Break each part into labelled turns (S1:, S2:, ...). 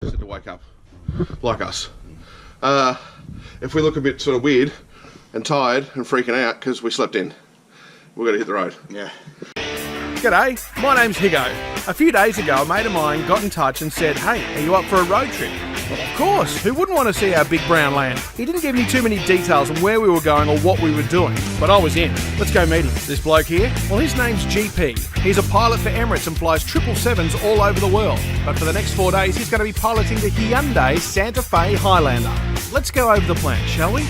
S1: To wake up like us. If we look a bit sort of weird and tired and freaking out because we slept in, we've got to hit the road.
S2: Yeah.
S3: G'day, my name's Higgo. A few days ago, a mate of mine got in touch and said, hey, are you up for a road trip? Well, of course, who wouldn't want to see our big brown land? He didn't give me too many details on where we were going or what we were doing, but I was in. Let's go meet him. This bloke here, well, his name's GP. He's a pilot for Emirates and flies 777s all over the world. But for the next 4 days, he's going to be piloting the Hyundai Santa Fe Highlander. Let's go over the plan, shall we?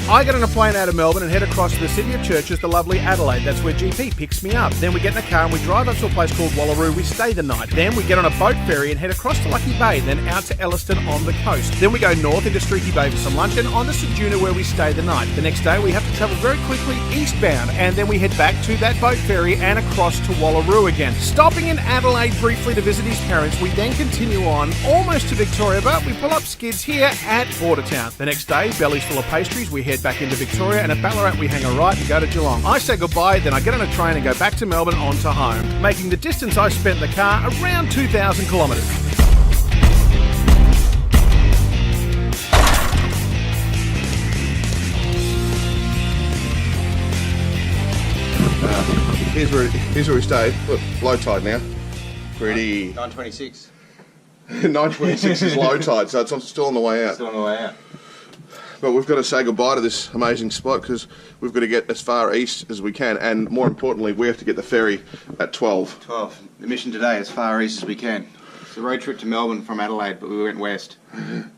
S3: I get on a plane out of Melbourne and head across to the city of churches, the lovely Adelaide. That's where GP picks me up. Then we get in a car and we drive up to a place called Wallaroo. We stay the night. Then we get on a boat ferry and head across to Lucky Bay, then out to Elliston on the coast. Then we go north into Streaky Bay for some lunch and on to Ceduna where we stay the night. The next day we have to travel very quickly eastbound and then we head back to that boat ferry and across to Wallaroo again. Stopping in Adelaide briefly to visit his parents, we then continue on almost to Victoria, but we pull up skids here at Bordertown. The next day, bellies full of pastries, we head back into Victoria and at Ballarat we hang a right and go to Geelong. I say goodbye, then I get on a train and go back to Melbourne on to home, making the distance I spent in the car around 2,000 kilometres.
S1: Here's where we stayed. Look, low tide now. Pretty.
S2: 9:26.
S1: 9:26 is low tide, so it's still on the way out.
S2: Still on the way out.
S1: But we've got to say goodbye to this amazing spot because we've got to get as far east as we can, and more importantly, we have to get the ferry at 12.
S2: 12. The mission today as far east as we can. It's a road trip to Melbourne from Adelaide, but we went west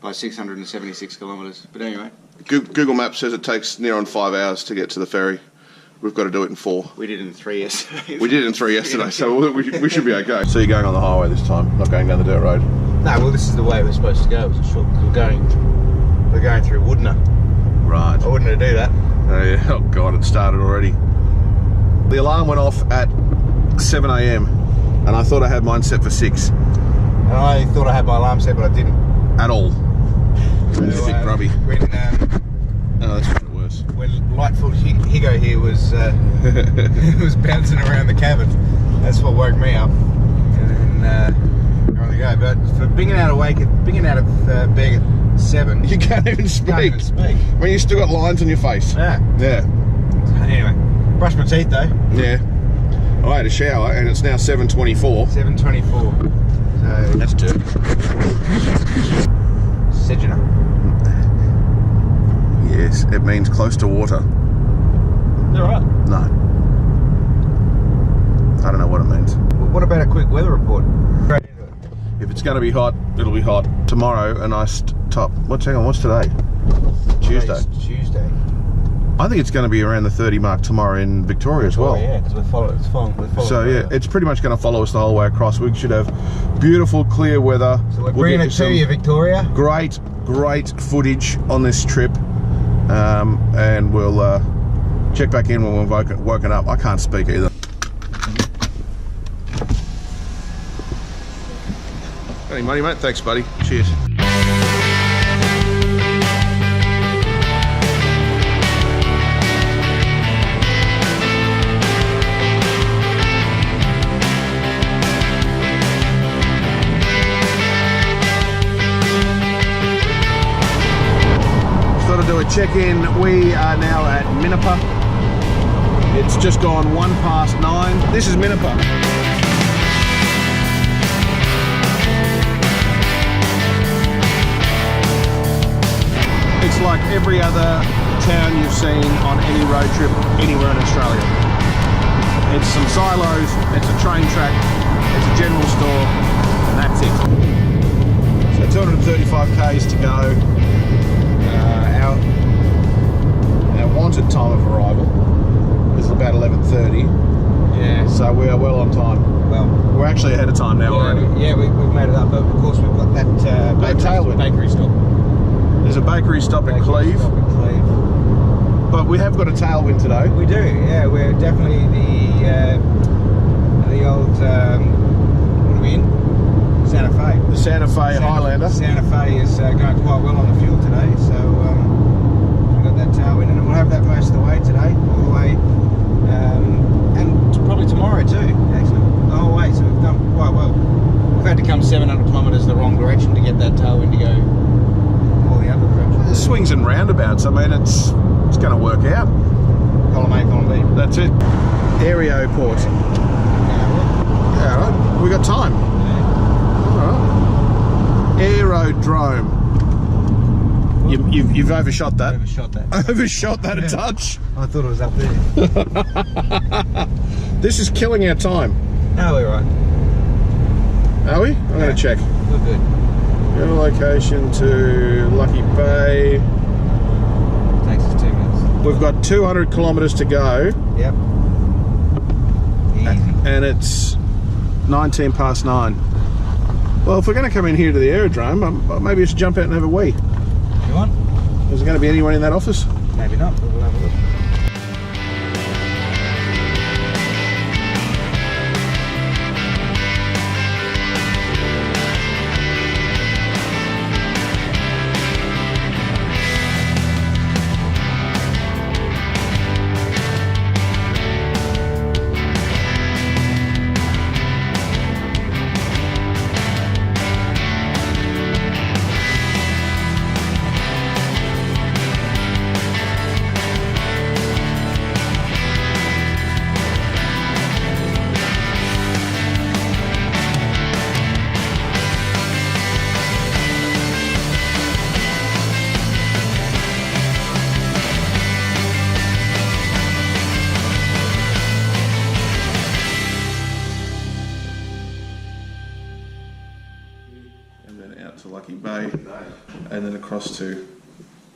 S2: by 676 kilometres. But anyway.
S1: Google Maps says it takes near on 5 hours to get to the ferry. We've got to do it in 4.
S2: We did it in 3 yesterday.
S1: We did it in 3 yesterday, so we should be okay. So you're going on the highway this time, not going down the dirt road?
S2: No, well, this is the way we're supposed to go. It was a short. We're going through Woodner.
S1: Right.
S2: I wouldn't do that.
S1: Oh, yeah. Oh God, it started already. The alarm went off at 7 AM and I thought I had mine set for 6.
S2: And I thought I had my alarm set, but I didn't.
S1: At all.
S2: So,
S1: Thick grubby. Oh, that's even worse.
S2: When Lightfoot Higgo here was was bouncing around the cabin, that's what woke me up. And then on the go. But for being out of bed at 7,
S1: You can't even speak.
S2: Can't even speak.
S1: When you still got lines on your face.
S2: Yeah.
S1: Yeah.
S2: Anyway, brushed my teeth though.
S1: Yeah. I had a shower and it's now 7:24.
S2: 7:24. So
S1: That's dirty.
S2: Sedgena.
S1: Yes, it means close to water.
S2: Is that right?
S1: No. I don't know what it means.
S2: What about a quick weather report? Straight into it.
S1: If it's going to be hot, it'll be hot. Tomorrow, a nice top. Hang on, what's today? Tuesday.
S2: Today's Tuesday.
S1: I think it's going to be around the 30 mark tomorrow in Victoria as well.
S2: Oh yeah, because we're following.
S1: So yeah, it's pretty much going to follow us the whole way across. We should have beautiful, clear weather.
S2: So we're bringing it to you, Victoria.
S1: Great footage on this trip, and we'll check back in when we're woken up. I can't speak either. Any money, mate? Thanks, buddy. Cheers. Thought I'd do a check-in. We are now at Minapa. It's just gone 9:01. This is Minapa. It's like every other town you've seen on any road trip anywhere in Australia. It's some silos, it's a train track, it's a general store, and that's it. So 235 k's to go. Our wanted time of arrival is about 11:30.
S2: Yeah.
S1: So we are well on time.
S2: Well,
S1: We're actually ahead of time now already.
S2: We've made it up, but of course we've got that bakery stop.
S1: There's a bakery stop in Cleve, but we have got a tailwind today.
S2: We do, yeah. We're definitely the old what are we in? Santa Fe.
S1: The Santa Fe Highlander.
S2: Santa Fe is going quite well on the fuel today, so we've got that tailwind, and we'll have that most of the way today, all the way, and probably tomorrow too. Actually, the whole way way, so we've done quite well. We've had to come 700 kilometres the wrong direction to get that tailwind to go all the other direction.
S1: Swings and roundabouts. I mean, it's going to work out.
S2: Column A, column B.
S1: That's it. Aeroport. Yeah, all right. We got time. All right. Aerodrome. You've overshot that.
S2: Overshot that.
S1: Overshot that a touch.
S2: I thought it was up there.
S1: This is killing our time.
S2: No, we're right.
S1: Are we? I'm going to check.
S2: We're good.
S1: Your location to Lucky Bay.
S2: Takes us 2 minutes.
S1: We've got 200 kilometres to go.
S2: Yep. Easy.
S1: And it's 9 past 9. Well, if we're going to come in here to the aerodrome, maybe we should jump out and have a wee.
S2: You want?
S1: Is there going to be anyone in that office?
S2: Maybe not, but we'll have a look.
S1: And then out to Lucky Bay, and then across to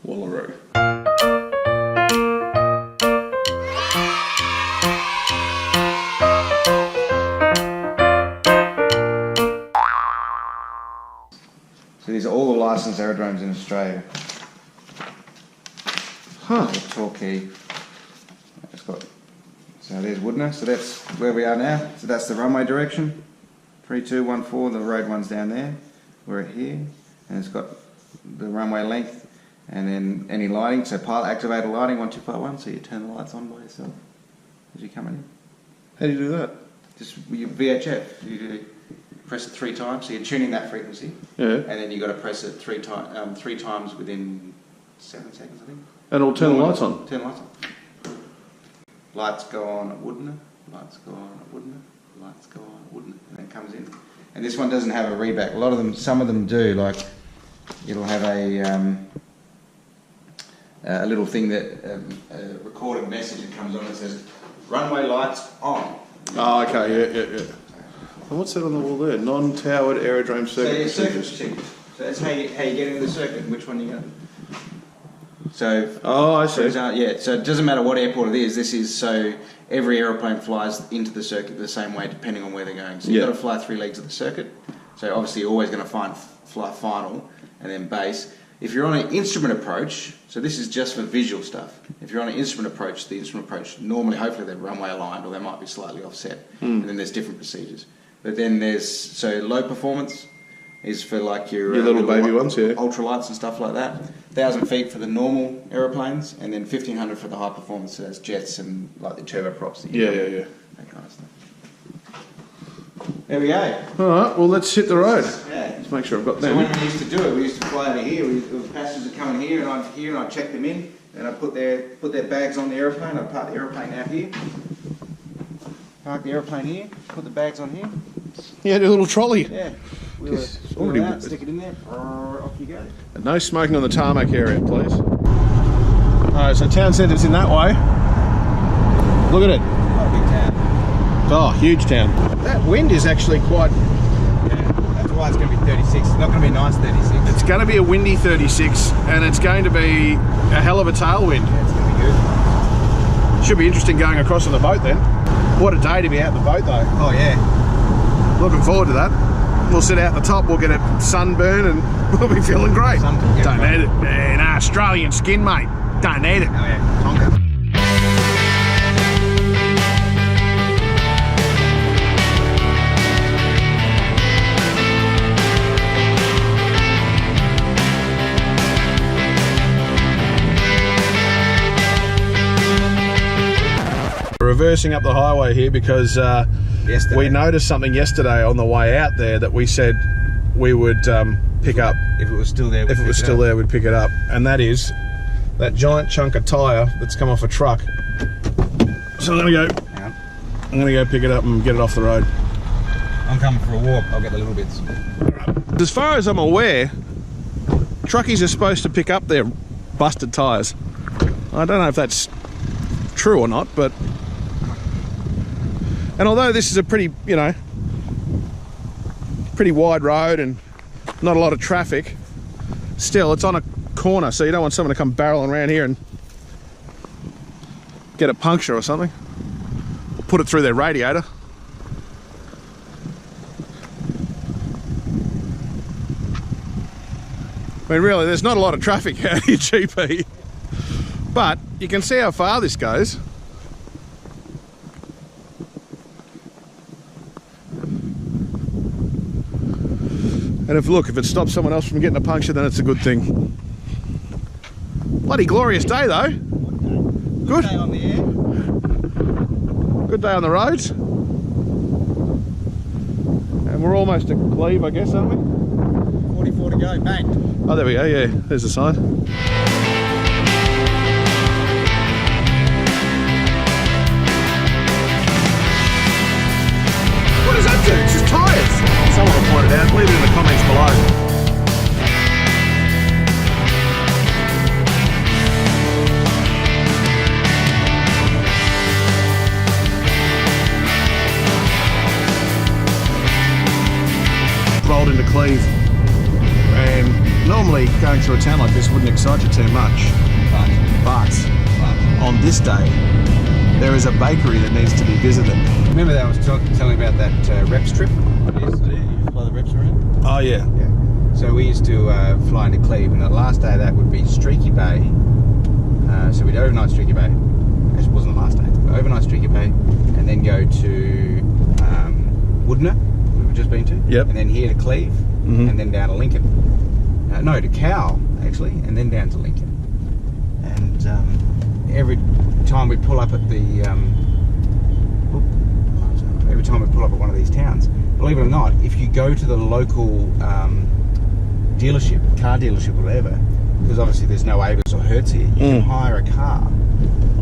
S1: Wallaroo.
S2: So these are all the licensed aerodromes in Australia.
S1: Huh.
S2: Torquay. It's got, so there's Woodner, so that's where we are now. So that's the runway direction. 3214, the road one's down there. We're at here, and it's got the runway length, and then any lighting. So pilot activated lighting 1251. So you turn the lights on by yourself as you come in.
S1: How do you do that?
S2: Just your VHF. You press it 3 times. So you're tuning that frequency.
S1: Yeah.
S2: And then you got to press it 3 times within 7 seconds, I think.
S1: And it'll turn the lights on?
S2: Turn the lights on. Lights go on at Woodner. Lights go on at Woodner. Lights go on at Woodner. And then it comes in. And this one doesn't have a reback. A lot of them, some of them do. Like, it'll have a little thing that a recorded message that comes on that says runway lights on.
S1: Oh, okay, yeah. And what's that on the wall there? Non-towered aerodrome circuit procedures.
S2: So that's how you get into the circuit and which one you go. So,
S1: oh, I see.
S2: So it doesn't matter what airport it is. This is so every aeroplane flies into the circuit the same way depending on where they're going. So you've got to fly 3 legs of the circuit. So obviously you're always going to fly final and then base. If you're on an instrument approach, so this is just for visual stuff. If you're on an instrument approach, the instrument approach normally, hopefully they're runway aligned or they might be slightly offset. And then there's different procedures. But then there's so low performance is for like your
S1: little baby ones, yeah.
S2: Ultralights and stuff like that. 1,000 feet for the normal aeroplanes, and then 1,500 for the high performance. So that's jets and like the turboprops. That
S1: Yeah.
S2: That kind of stuff. There we go.
S1: All right, well, let's hit the road.
S2: Yeah.
S1: Let's make sure I've got
S2: So
S1: them.
S2: when we used to do it, we used to fly out of here. The passengers would come in here, and I'd check them in, and I'd put their bags on the aeroplane. I'd park the aeroplane out here. Park the aeroplane here. Put the bags on here.
S1: Yeah, the little trolley.
S2: Yeah.
S1: It's
S2: Wheel
S1: already
S2: it out, stick it in there. Off you go.
S1: No smoking on the tarmac area, please. Alright, so town centre's in that way. Look at it.
S2: Quite a big town.
S1: Oh, huge town. That wind is actually quite...
S2: Yeah, that's why it's going to be 36. It's not going to be a nice 36.
S1: It's going to be a windy 36, and it's going to be a hell of a tailwind.
S2: Yeah, it's going to be good.
S1: Should be interesting going across on the boat then. What a day to be out in the boat though.
S2: Oh yeah.
S1: Looking forward to that. We'll sit out the top, we'll get a sunburn and we'll be feeling great. Don't need it. Yeah, nah, Australian skin, mate. Don't need it.
S2: Oh yeah. Tonga.
S1: We're reversing up the highway here because
S2: Yesterday.
S3: We noticed something yesterday on the way out there that we said we would pick up.
S2: If it was still there,
S3: If it was still there, we'd pick it up. And that is that giant chunk of tyre that's come off a truck. So I'm gonna go pick it up and get it off the road.
S2: I'm coming for a walk. I'll get the little bits.
S3: As far as I'm aware, truckies are supposed to pick up their busted tyres. I don't know if that's true or not, but... And although this is a pretty, you know, pretty wide road and not a lot of traffic, still, it's on a corner, so you don't want someone to come barreling around here and get a puncture or something. Or put it through their radiator. I mean, really, there's not a lot of traffic out here, GP. But you can see how far this goes. And if it stops someone else from getting a puncture, then it's a good thing. Bloody glorious day, though. Good.
S2: Day on the air.
S3: Good day on the roads. And we're almost at Cleve, I guess, aren't we?
S2: 44 to go. Bang.
S3: Oh, there we go, yeah. There's the sign. What does that do? It's just tyres. Someone will point it out. Leave it in the comments below. Rolled into Cleve, and normally going through a town like this wouldn't excite you too much, but on this day there is a bakery that needs to be visited.
S2: Remember that I was telling about that reps trip? We used to do, you fly the reps around?
S3: Oh yeah.
S2: Yeah. So we used to fly into Cleve, and the last day of that would be Streaky Bay. So we'd overnight Streaky Bay. Actually, it wasn't the last day. Overnight Streaky Bay, and then go to Woodner, we've just been to.
S3: Yep.
S2: And then here to Cleve, and then down to Lincoln. No, to Cowell, actually, and then down to Lincoln. And every time we pull up at the... every time we pull up at one of these towns, believe it or not, if you go to the local dealership, car dealership or whatever, because obviously there's no Avis or Hertz here, you can hire a car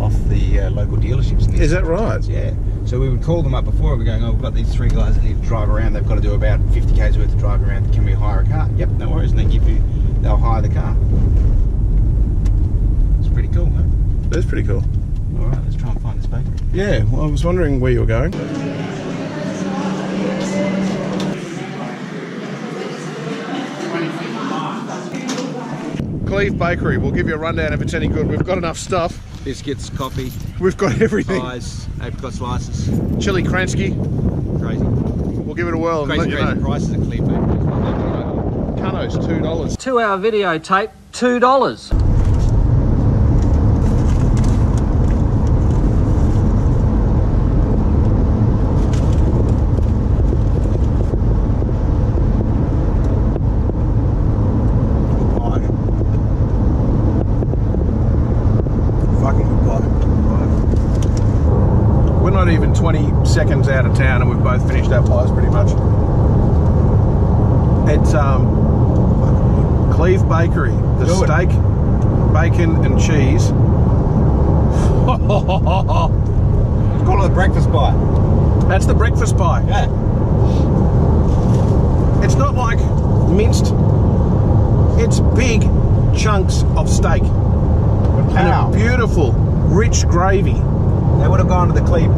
S2: off the local dealerships.
S3: Is that right?
S2: Yeah. So we would call them up before, we're going, oh, we've got these 3 guys that need to drive around, they've got to do about 50 k's worth of driving around, can we hire a car? Yep, no worries, and they'll hire the car. It's pretty cool, huh?
S3: That's pretty cool.
S2: Alright, let's try and find this bakery.
S3: Yeah, well, I was wondering where you were going. Cleve Bakery, we'll give you a rundown if it's any good. We've got enough stuff.
S2: Biscuits, coffee,
S3: We've got everything.
S2: pies, apricot slices.
S3: Chili Kransky,
S2: Crazy.
S3: we'll give it a whirl and
S2: Crazy,
S3: let you
S2: crazy
S3: know.
S2: prices at Cleve Bakery.
S3: Cano's $2.
S4: 2-hour videotape, $2.
S3: We're not even 20 seconds out of town and we've both finished our pies pretty much. It's Cleve Bakery, the steak, bacon and cheese.
S2: Let's call it a breakfast pie.
S3: That's the breakfast pie.
S2: Yeah.
S3: It's not like minced, it's big chunks of steak and a beautiful rich gravy.
S2: They would have gone to the Cleve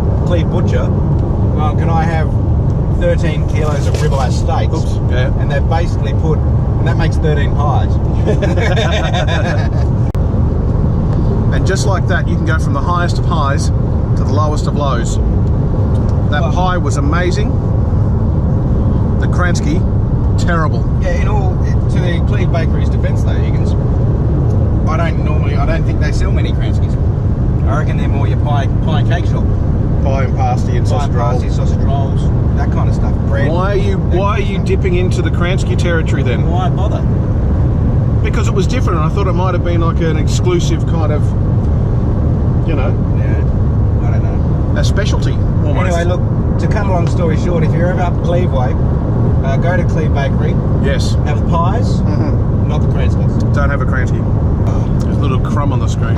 S2: butcher. Well, can I have 13 kilos of ribeye steaks?
S3: Oops, yeah.
S2: And they've basically put, and that makes 13 pies.
S3: And just like that, you can go from the highest of highs to the lowest of lows. That pie was amazing. The Kransky, terrible.
S2: Yeah, in all, to the Cleve Bakery's defence though, you can. I don't think they sell many Kranskys. I reckon they're more your pie and cake shop.
S3: Pie and pasty and sausage rolls.
S2: Sausage rolls, that kind of stuff. Bread.
S3: Why are you dipping into the Kransky territory then?
S2: Why bother?
S3: Because it was different. I thought it might have been like an exclusive kind of, you know,
S2: Yeah, I don't know.
S3: a specialty almost.
S2: Anyway, look, to cut a long story short, if you're ever up Cleve Way, go to Cleve Bakery,
S1: Yes.
S2: have the pies, not the Kranskis.
S1: Don't have a Kransky. There's a little crumb on the screen.